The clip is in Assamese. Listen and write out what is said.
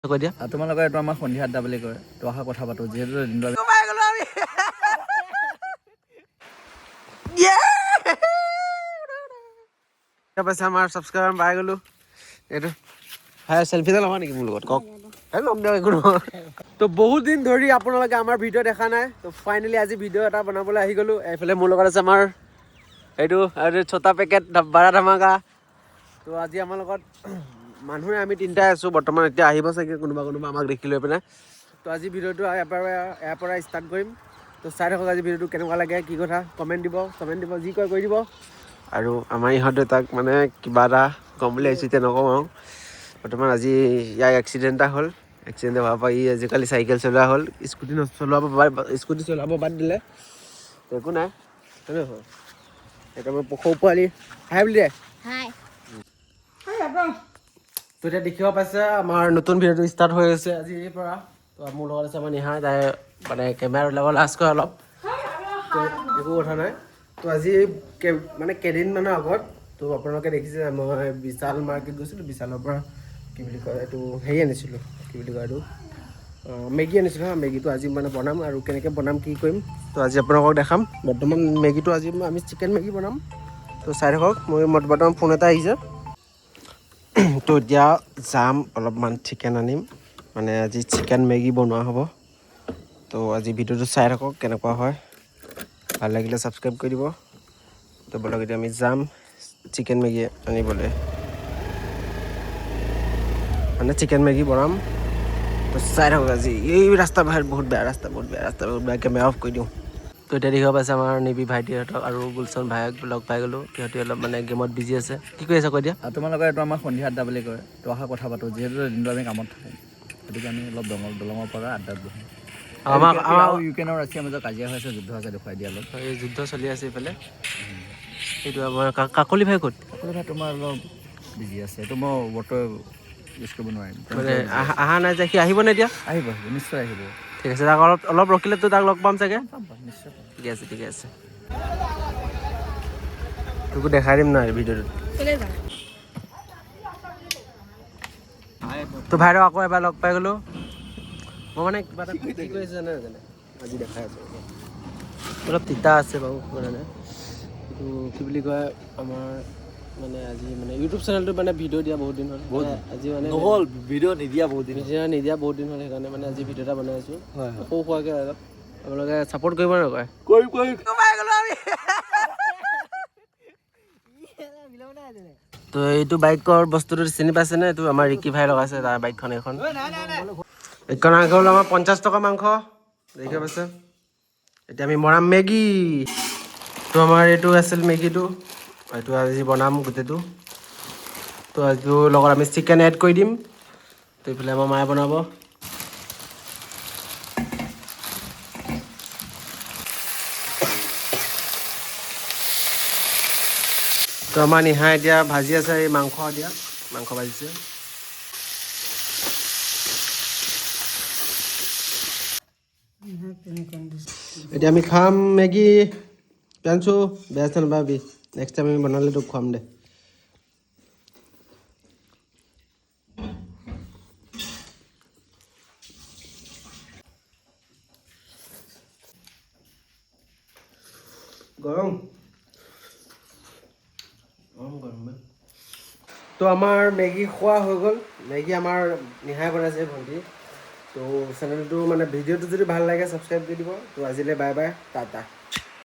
কৈ দিয়া তোমালোকৰ এইটো আমাৰ সন্ধিয়া আড্ডা বুলি কয় তো অহা কথা পাতো যিহেতু দিনটো পাইছে আমাৰ ছাবস্ক্ৰাইবাৰ পাই গ'লো এইটো ভাই চেলফি এটা ল'বা নেকি মোৰ লগত কওক ল'ম দিয়ক একো নহয় তো বহুত দিন ধৰি আপোনালোকে আমাৰ ভিডিঅ' দেখা নাই তো ফাইনেলি আজি ভিডিঅ' এটা বনাবলৈ আহি গ'লোঁ এইফালে মোৰ লগত আছে আমাৰ এইটো ছটা পেকেট বাৰা ধামাকা তো আজি আমাৰ লগত মানুহে আমি তিনিটাই আছোঁ বৰ্তমান এতিয়া আহিব চাগে কোনোবা আমাক দেখি লৈ পিনে তো আজি ভিডিঅ'টো ইয়াৰ পৰা ষ্টাৰ্ট কৰিম তো চাই থাকক আজি ভিডিঅ'টো কেনেকুৱা লাগে কি কথা কমেণ্ট দিব যি কয় কৰি দিব আৰু আমাৰ ইহঁতে তাক মানে কিবা এটা ক'ম বুলি আহিছোঁ এতিয়া নকওঁ আৰু বৰ্তমান আজি ইয়াৰ এক্সিডেণ্ট এটা হ'ল এক্সিডেণ্ট হোৱাৰ পৰা ই আজিকালি চাইকেল চলোৱা হ'ল স্কুটি চলাব বাদ দিলে একো নাই একদম সৰু পোৱালি হাই বুলি দে তো এতিয়া দেখিব পাইছে আমাৰ নতুন ভিডিঅ'টো ষ্টাৰ্ট হৈ আছে আজিৰ পৰা তো মোৰ লগত আছে আমাৰ নিহা তাই মানে কেমেৰা ওলাব লাজ কৰে অলপ তো একো কথা নাই তো আজি মানে কেইদিনমানৰ আগত তো আপোনালোকে দেখিছে মই বিশাল মাৰ্কেট গৈছিলোঁ বিশালৰ পৰা কি বুলি কয় এইটো হেৰি আনিছিলোঁ কি বুলি কয় এইটো মেগী আনিছিলোঁ হা মেগীটো আজি মানে বনাম আৰু কেনেকৈ বনাম কি কৰিম তো আজি আপোনালোকক দেখাম বৰ্তমান মেগীটো আজি আমি চিকেন মেগী বনাম তো চাই থাকক মই বৰ্তমান ফোন এটা আহিছে তো এতিয়া যাম অলপমান চিকেন আনিম মানে আজি চিকেন মেগী বনোৱা হ'ব তো আজি ভিডিঅ'টো চাই থাকক কেনেকুৱা হয় ভাল লাগিলে ছাবস্ক্ৰাইব কৰি দিব তো বলক এতিয়া আমি যাম চিকেন মেগী আনিবলৈ মানে চিকেন মেগী বনাম তো চাই থাকক আজি এই ৰাস্তা বাহিৰত বহুত বেয়া কেমেৰা অফ কৰি দিওঁ তো এতিয়া দেখিব পাইছে আমাৰ নিবি ভাইটিহঁতক আৰু গুলচন ভাইক লগ পাই গ'লোঁ সিহঁতি অলপ মানে গেমত বিজি আছে কি কৰি আছে কৈ দিয়া তোমালোকৰ এইটো আমাৰ সন্ধিয়া আড্ডা বুলি কয় তো অহা কথা পাতো যিহেতু দিনটো আমি কামত থাকোঁ গতিকে আমি অলপ দলঙৰ পৰা আড্ডাত বহোঁ আমাৰ ইউক্ৰেইন আৰু ৰাছিয়াৰ মাজত কাজিয়া হৈ আছে যুদ্ধ আছে দেখুৱাই দিয়া অলপ এই যুদ্ধ চলি আছে এইফালে এইটো আমাৰ কাকলি ভাই ক'ত কাকলি ভাই তোমাৰ অলপ বিজি আছে এইটো মই বৰ্তমান ইউজ কৰিব নোৱাৰিম মানে অহা নাই যে সি আহিবনে এতিয়া আহিব নিশ্চয় আহিব ঠিক আছে তাক অলপ ৰখিলেতো তাক লগ পাম চাগে নিশ্চয় ঠিকে আছে তোকো দেখাই দিম নাই ভিডিঅ'টোত তো ভাইৰক আকৌ এবাৰ লগ পাই গ'লোঁ মই মানে কিবা এটা কি কৰি আছে জানে আজি দেখাই আছোঁ অলপ তিতা আছে বাৰু মানে এইটো কি বুলি কয় আমাৰ মানে আজি মানে ইউটিউব চেনেলটোত মানে ভিডিঅ' দিয়া বহুত দিন হ'ল আজি মানে ভিডিঅ' নিদিয়া বহুত দিন হ'ল সেইকাৰণে মানে আজি ভিডিঅ' এটা বনাই আছোঁ সৰু সুৰাকৈ অলপ আপোনালোকে ছাপোৰ্ট কৰিব নকয় তো এইটো বাইকৰ বস্তুটো চিনি পাইছেনে এইটো আমাৰ ৰিকি ভাই লগাইছে তাৰ বাইকখন এইখন মাংস হ'ল আমাৰ 50 টকা মাংস দেখিব পাইছে এতিয়া আমি বনাম মেগী তো আমাৰ এইটো আছিল মেগীটো এইটো আজি বনাম গোটেইটো তো এইটো লগত আমি চিকেন এড কৰি দিম তো এইফালে আমাৰ মায়ে বনাব তো আমাৰ নিহা এতিয়া ভাজি আছে এই মাংস ভাজিছে এতিয়া আমি খাম মেগী পেঞ্চো বেয়া চেষ্টা নাপাবি নেক্সট টাইম আমি বনালে তোক খুৱাম দে গৰম তো আমাৰ মেগী খোৱা হৈ গ'ল মেগী আমাৰ নিহাই বনাইছে ভণ্টি তো চেনেলটো মানে ভিডিঅ'টো যদি ভাল লাগে ছাবস্ক্ৰাইব কৰি দিব তো আজিলৈ বাই বাই টাটা